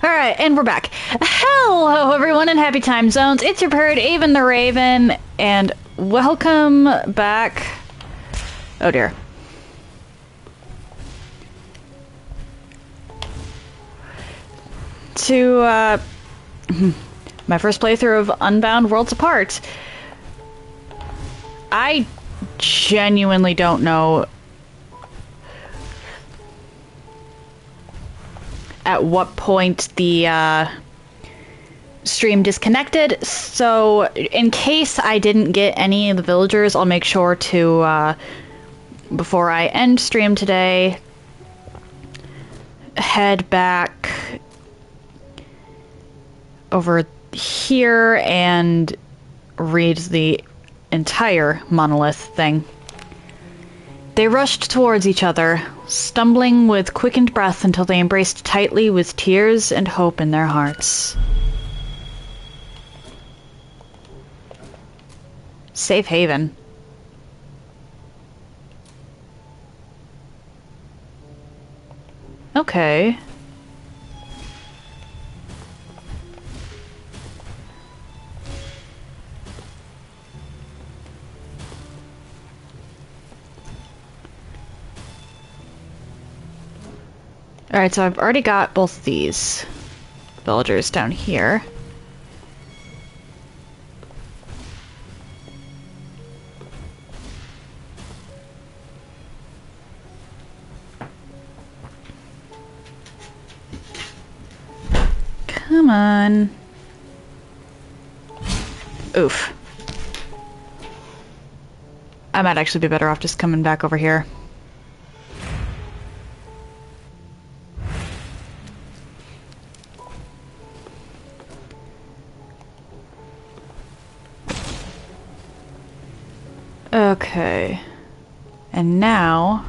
Alright, and we're back. Hello, everyone in Happy Time Zones. It's your bird, Avon the Raven, and welcome back. Oh dear. To, my first playthrough of Unbound Worlds Apart. I genuinely don't know at what point the stream disconnected, so in case I didn't get any of the villagers, I'll make sure to, before I end stream today, head back over here and read the entire monolith thing. They rushed towards each other, stumbling with quickened breath until they embraced tightly with tears and hope in their hearts. Safe haven. Okay. Alright, so I've already got both of these villagers down here. Come on. Oof. I might actually be better off just coming back over here. Okay. And now...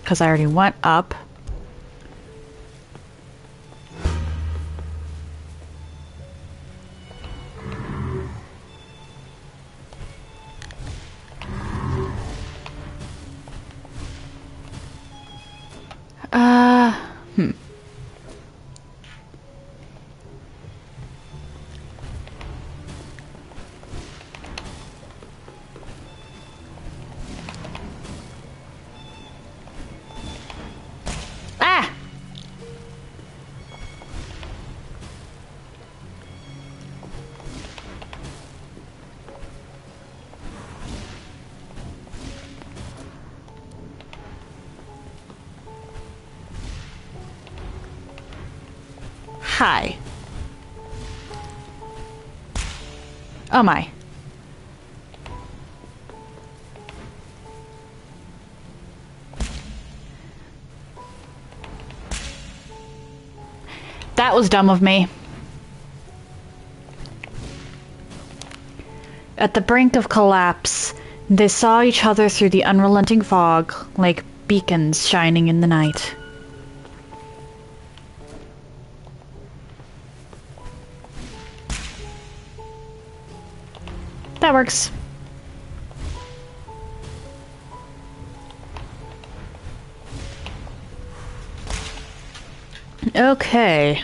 because I already went up. Hmm. Ah! Hi. Oh my. That was dumb of me. At the brink of collapse, they saw each other through the unrelenting fog, like beacons shining in the night. That works. Okay.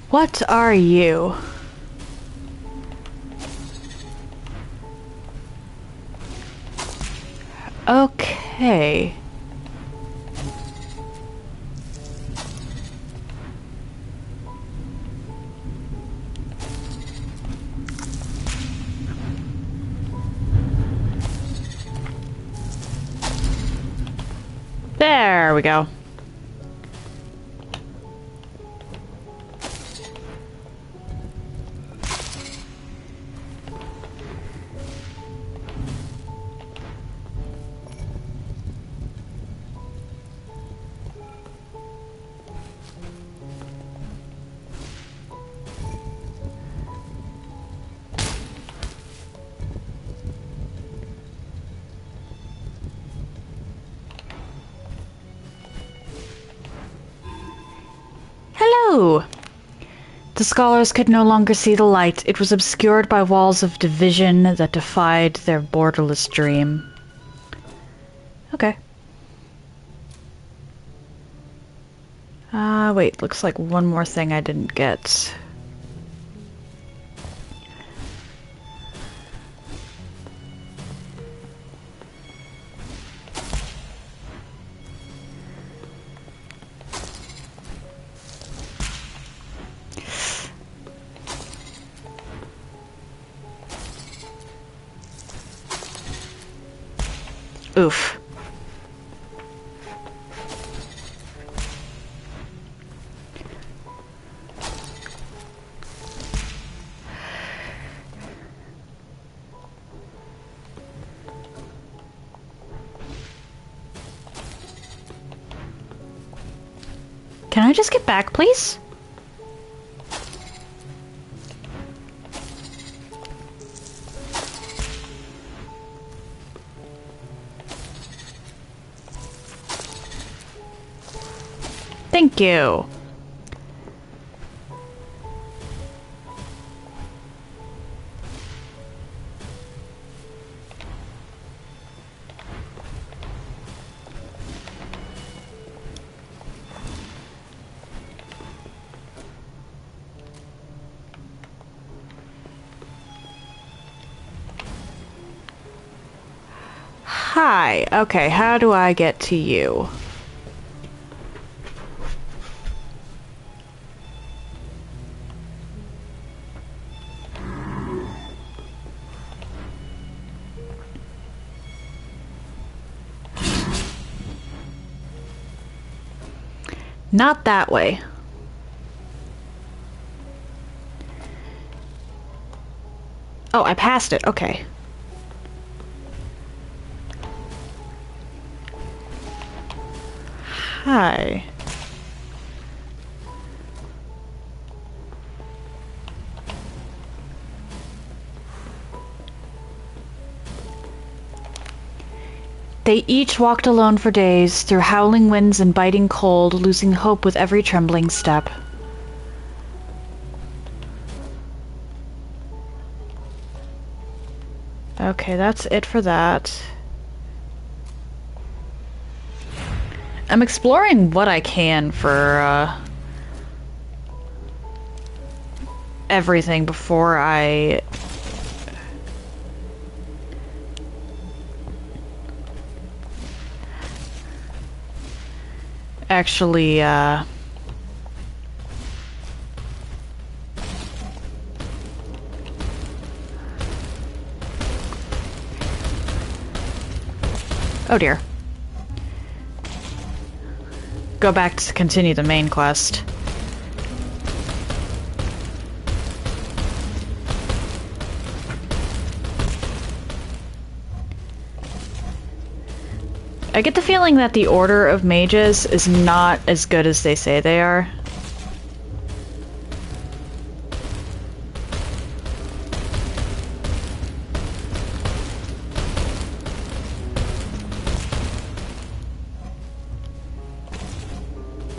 What are you? Okay. There we go. Hello! The scholars could no longer see the light. It was obscured by walls of division that defied their borderless dream. Okay. Wait, looks like one more thing I didn't get. Oof. Can I just get back, please? Thank you. Hi. Okay, how do I get to you? Not that way. Oh, I passed it. Okay. Hi. They each walked alone for days, through howling winds and biting cold, losing hope with every trembling step. Okay, that's it for that. I'm exploring what I can for, everything before I... actually, oh dear. Go back to continue the main quest. I get the feeling that the Order of Mages is not as good as they say they are.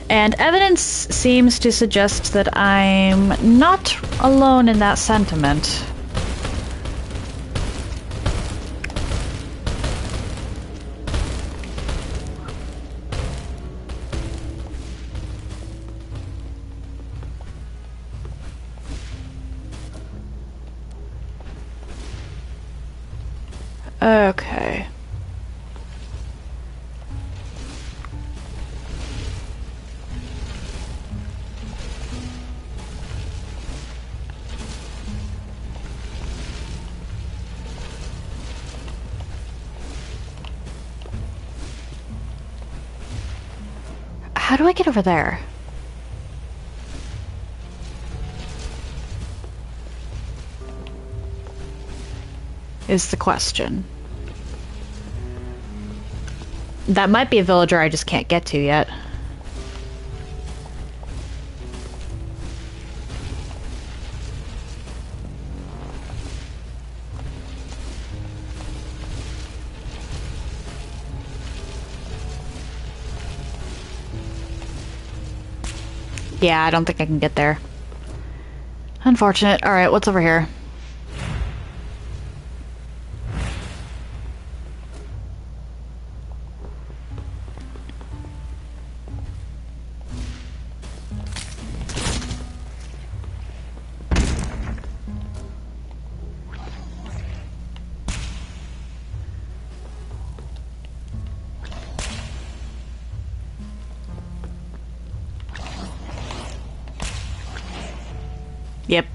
And evidence seems to suggest that I'm not alone in that sentiment. Okay. How do I get over there? Is the question. That might be a villager I just can't get to yet. Yeah, I don't think I can get there. Unfortunate. Alright, what's over here? Yep.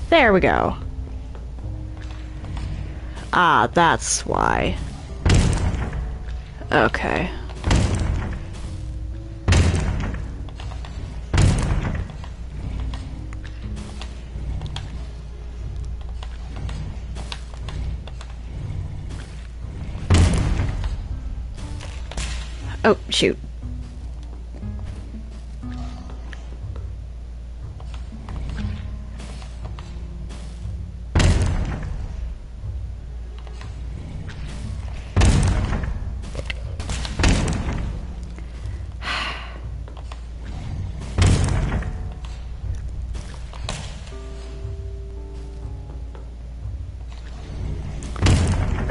There we go. Ah, that's why. Okay. Oh, shoot.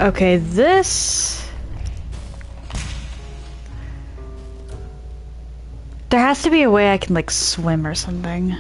Okay, this... There has to be a way I can, like, swim or something.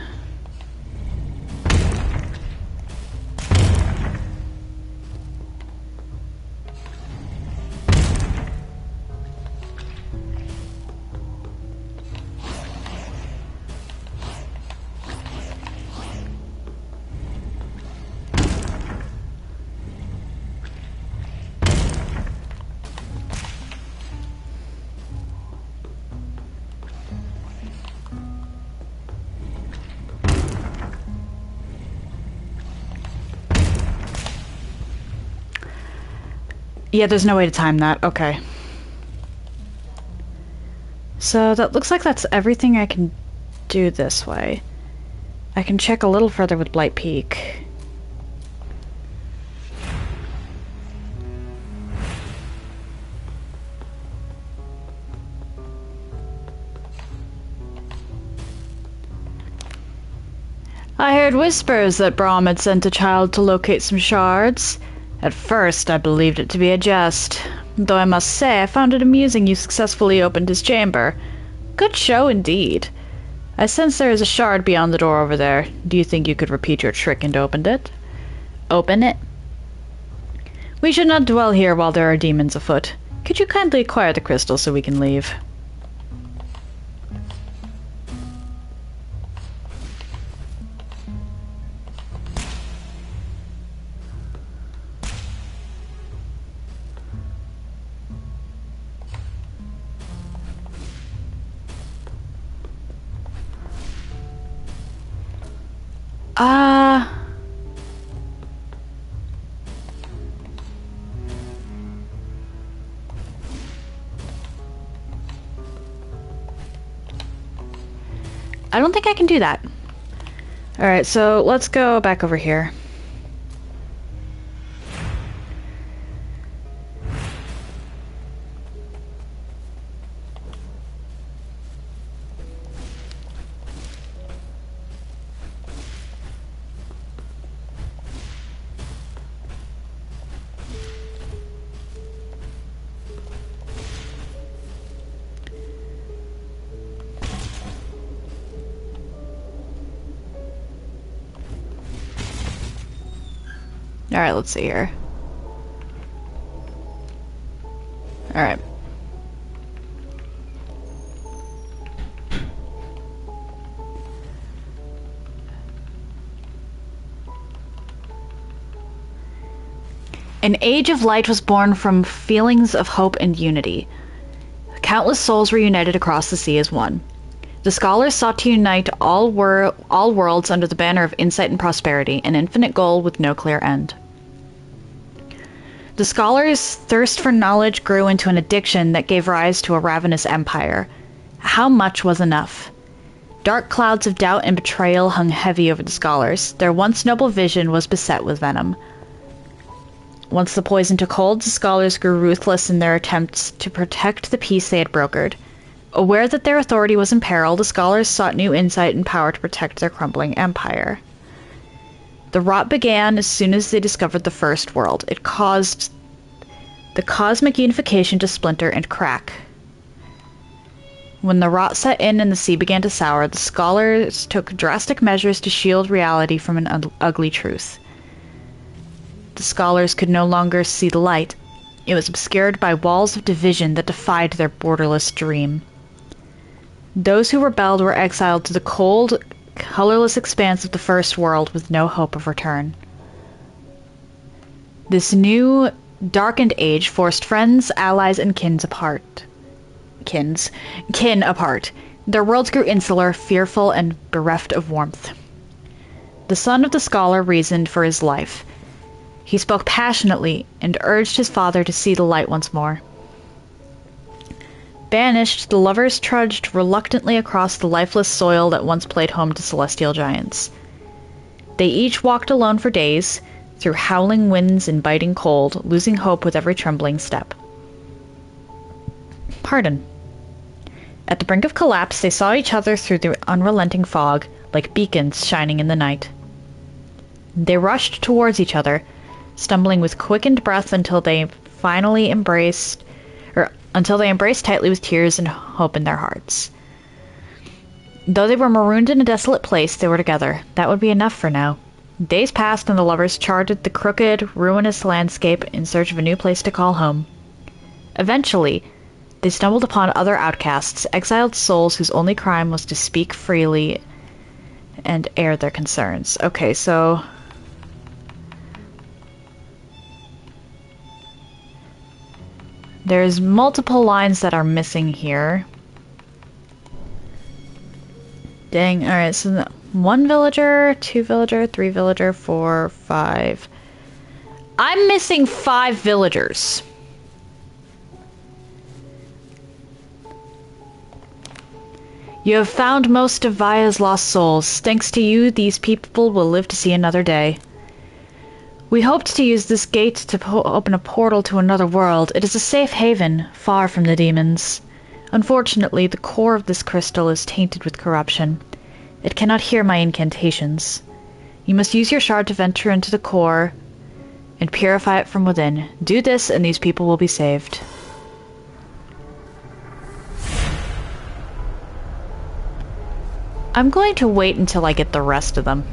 Yeah, there's no way to time that. Okay. So that looks like that's everything I can do this way. I can check a little further with Blight Peak. I heard whispers that Brahm had sent a child to locate some shards. At first, I believed it to be a jest, though I must say I found it amusing you successfully opened his chamber. Good show indeed. I sense there is a shard beyond the door over there. Do you think you could repeat your trick and open it? Open it? We should not dwell here while there are demons afoot. Could you kindly acquire the crystal so we can leave? I don't think I can do that. Alright, so let's go back over here. Alright, let's see here. Alright. An age of light was born from feelings of hope and unity. Countless souls were united across the sea as one. The scholars sought to unite all worlds under the banner of insight and prosperity, an infinite goal with no clear end. The scholars' thirst for knowledge grew into an addiction that gave rise to a ravenous empire. How much was enough? Dark clouds of doubt and betrayal hung heavy over the scholars. Their once noble vision was beset with venom. Once the poison took hold, the scholars grew ruthless in their attempts to protect the peace they had brokered. Aware that their authority was in peril, the scholars sought new insight and power to protect their crumbling empire. The rot began as soon as they discovered the first world. It caused the cosmic unification to splinter and crack. When the rot set in and the sea began to sour, the scholars took drastic measures to shield reality from an ugly truth. The scholars could no longer see the light. It was obscured by walls of division that defied their borderless dream. Those who rebelled were exiled to the cold, colorless expanse of the first world with no hope of return. This new, darkened age forced friends, allies, and kin apart. Their worlds grew insular, fearful, and bereft of warmth. The son of the scholar reasoned for his life. He spoke passionately and urged his father to see the light once more. Banished, the lovers trudged reluctantly across the lifeless soil that once played home to celestial giants. They each walked alone for days, through howling winds and biting cold, losing hope with every trembling step. Pardon. At the brink of collapse, they saw each other through the unrelenting fog, like beacons shining in the night. They rushed towards each other, stumbling with quickened breath until they embraced tightly with tears and hope in their hearts. Though they were marooned in a desolate place, they were together. That would be enough for now. Days passed and the lovers charted the crooked, ruinous landscape in search of a new place to call home. Eventually, they stumbled upon other outcasts, exiled souls whose only crime was to speak freely and air their concerns. Okay, so there's multiple lines that are missing here. Dang, alright, so 1 villager, 2 villager, 3 villager, 4, 5. I'm missing 5 villagers. You have found most of Vaya's lost souls. Thanks to you, these people will live to see another day. We hoped to use this gate to open a portal to another world. It is a safe haven, far from the demons. Unfortunately, the core of this crystal is tainted with corruption. It cannot hear my incantations. You must use your shard to venture into the core and purify it from within. Do this and these people will be saved. I'm going to wait until I get the rest of them.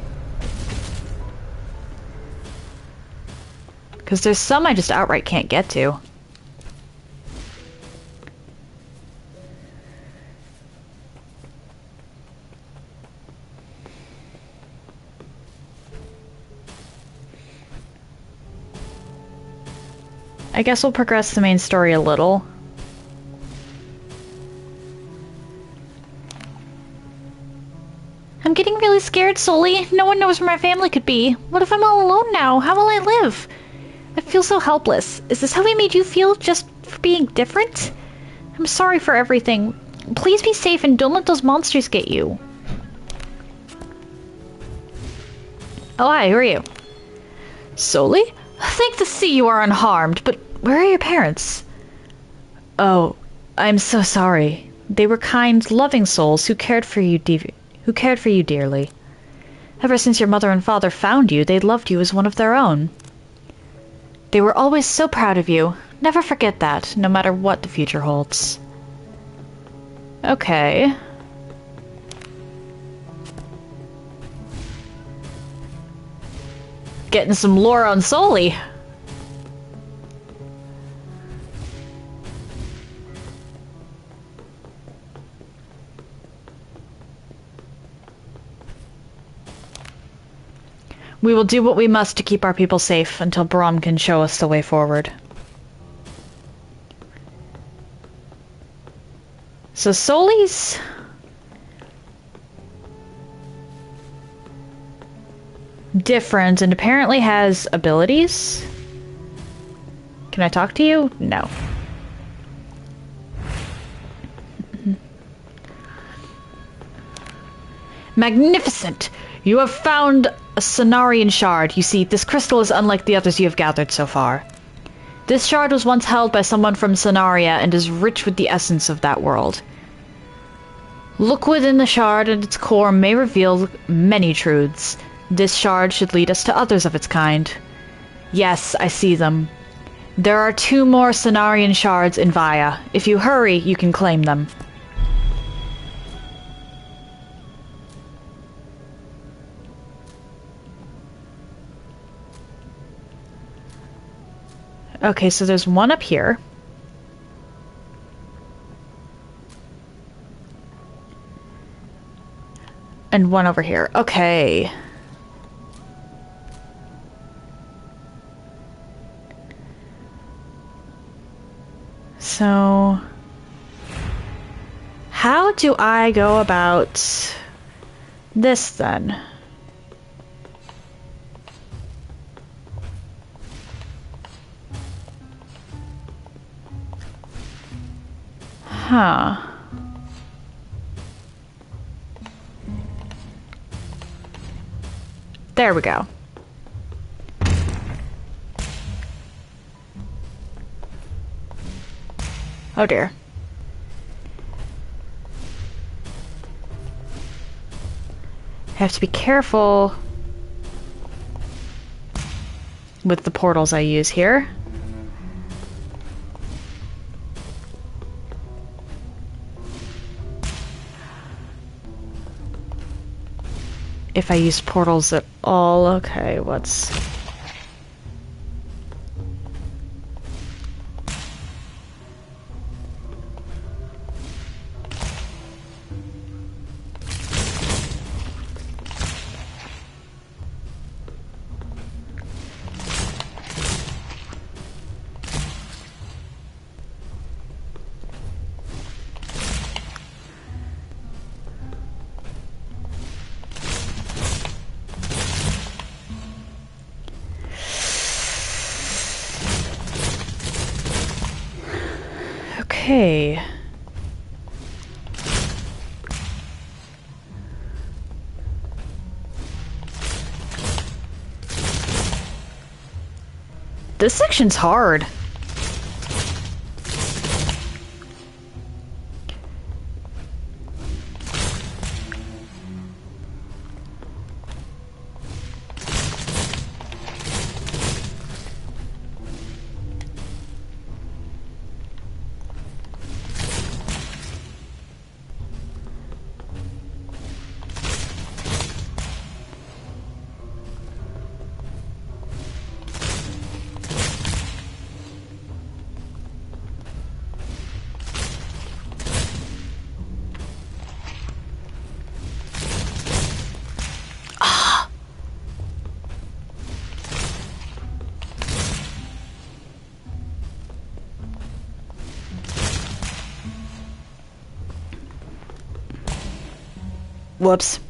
Because there's some I just outright can't get to. I guess we'll progress the main story a little. I'm getting really scared, Sully. No one knows where my family could be. What if I'm all alone now? How will I live? I feel so helpless. Is this how we made you feel, just for being different? I'm sorry for everything. Please be safe and don't let those monsters get you. Oh, hi, who are you? Sully? Thank the sea you are unharmed, but where are your parents? Oh, I'm so sorry. They were kind, loving souls who cared for you dearly. Ever since your mother and father found you, they loved you as one of their own. They were always so proud of you. Never forget that, no matter what the future holds. Okay. Getting some lore on Sully. We will do what we must to keep our people safe until Brahm can show us the way forward. So Soli's different and apparently has abilities. Can I talk to you? No. Magnificent! You have found a Cenarian shard. You see, this crystal is unlike the others you have gathered so far. This shard was once held by someone from Cenaria and is rich with the essence of that world. Look within the shard and its core may reveal many truths. This shard should lead us to others of its kind. Yes, I see them. There are 2 more Cenarian shards in Vaya. If you hurry, you can claim them. Okay, so there's one up here. And one over here. Okay. So, how do I go about this then? Huh. There we go. Oh dear. I have to be careful with the portals I use here. If I use portals at all, okay, what's... Okay. This section's hard. Whoops.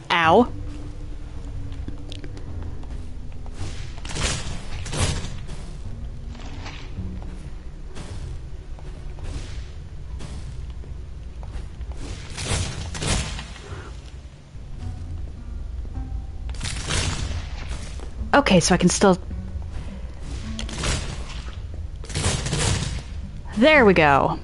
Ow. Okay, so I can still... There we go.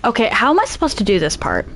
Okay, how am I supposed to do this part?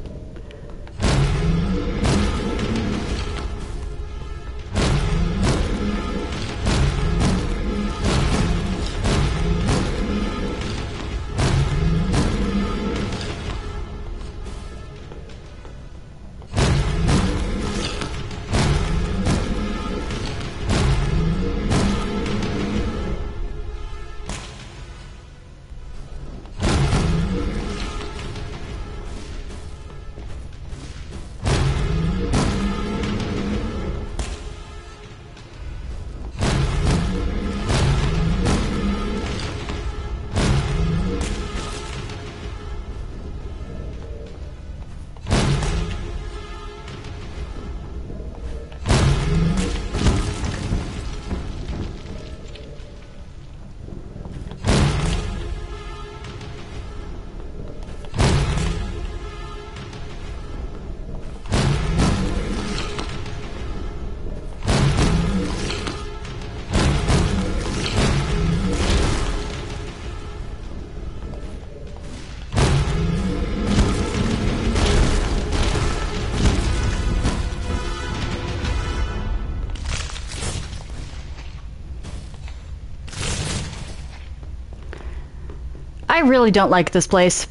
I really don't like this place.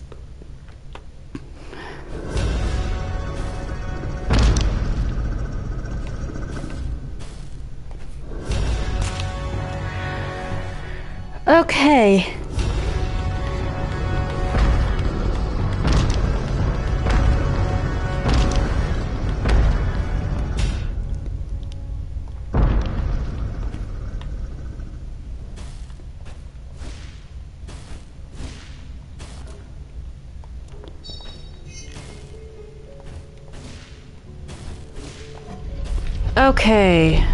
Okay. Okay.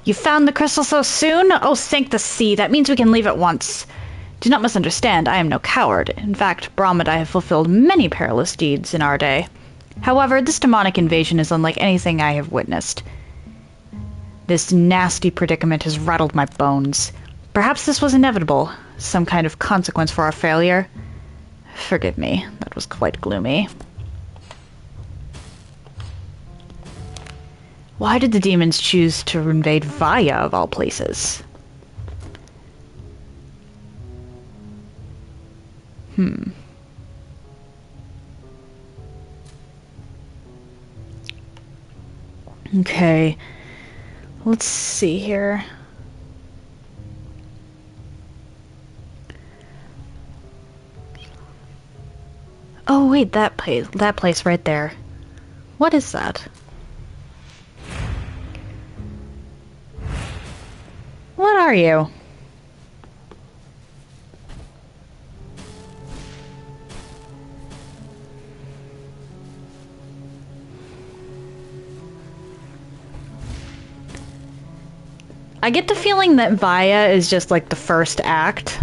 You found the crystal so soon? Oh, thank the sea. That means we can leave at once. Do not misunderstand. I am no coward. In fact, Brahm and I have fulfilled many perilous deeds in our day. However, this demonic invasion is unlike anything I have witnessed. This nasty predicament has rattled my bones. Perhaps this was inevitable. Some kind of consequence for our failure. Forgive me. That was quite gloomy. Why did the demons choose to invade Vaya, of all places? Okay. Let's see here. Oh wait, that place right there. What is that? What are you? I get the feeling that Vaya is just like the first act.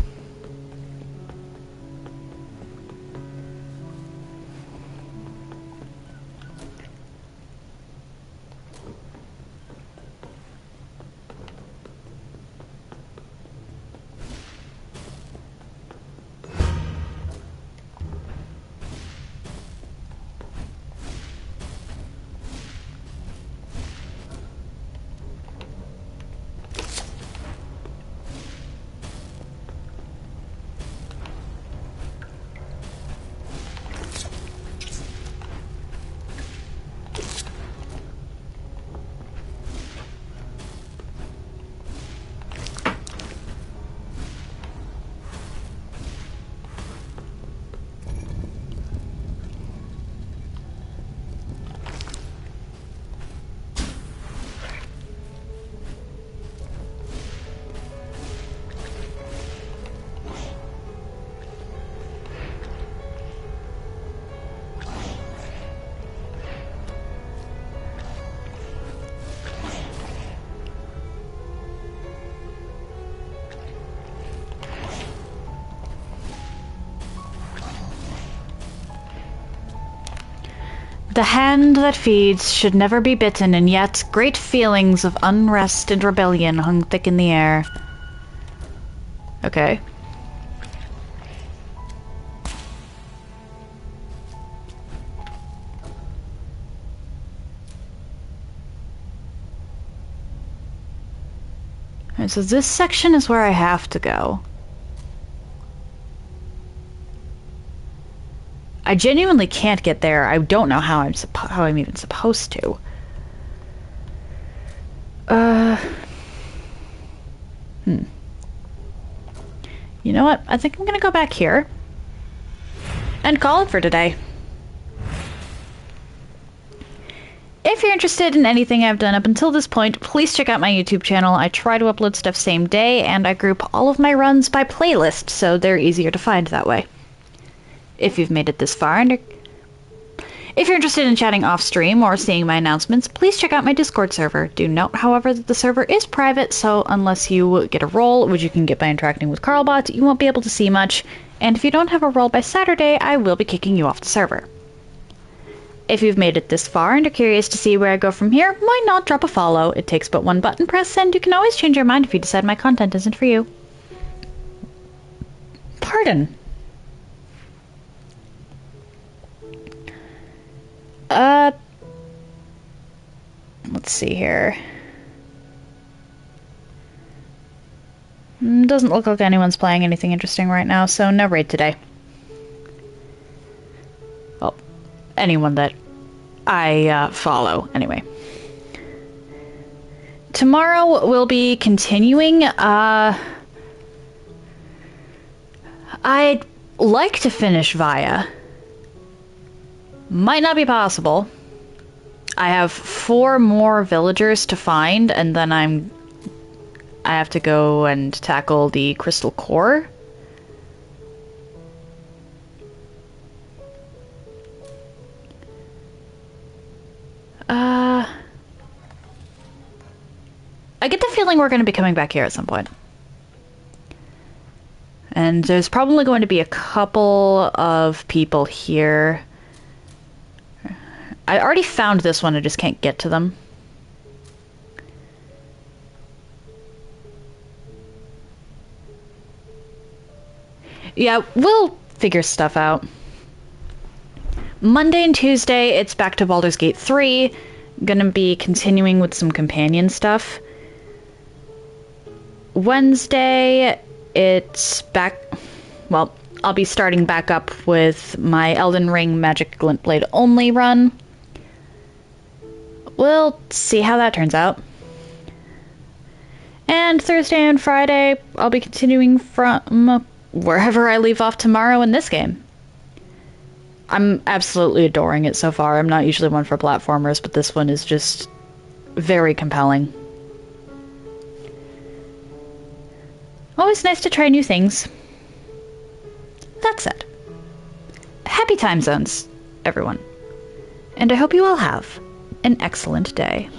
The hand that feeds should never be bitten, and yet great feelings of unrest and rebellion hung thick in the air. Okay. Alright, so this section is where I have to go. I genuinely can't get there. I don't know how I'm even supposed to. You know what? I think I'm gonna go back here and call it for today. If you're interested in anything I've done up until this point, please check out my YouTube channel. I try to upload stuff same day, and I group all of my runs by playlist, so they're easier to find that way. If you've made it this far, and if you're interested in chatting off-stream or seeing my announcements, please check out my Discord server. Do note, however, that the server is private, so unless you get a role, which you can get by interacting with Carlbot, you won't be able to see much, and if you don't have a role by Saturday, I will be kicking you off the server. If you've made it this far and are curious to see where I go from here, why not drop a follow? It takes but one button press, and you can always change your mind if you decide my content isn't for you. Pardon. Let's see here. Doesn't look like anyone's playing anything interesting right now, so no raid today. Well, anyone that I follow, anyway. Tomorrow we'll be continuing. I'd like to finish Via. Might not be possible. I have 4 more villagers to find, and then I have to go and tackle the crystal core. I get the feeling we're going to be coming back here at some point. And there's probably going to be a couple of people here. I already found this one, I just can't get to them. Yeah, we'll figure stuff out. Monday and Tuesday, it's back to Baldur's Gate 3. Gonna be continuing with some companion stuff. Wednesday, it's back... Well, I'll be starting back up with my Elden Ring Magic Glintblade only run. We'll see how that turns out. And Thursday and Friday, I'll be continuing from wherever I leave off tomorrow in this game. I'm absolutely adoring it so far. I'm not usually one for platformers, but this one is just very compelling. Always nice to try new things. That said, happy time zones, everyone. And I hope you all have an excellent day.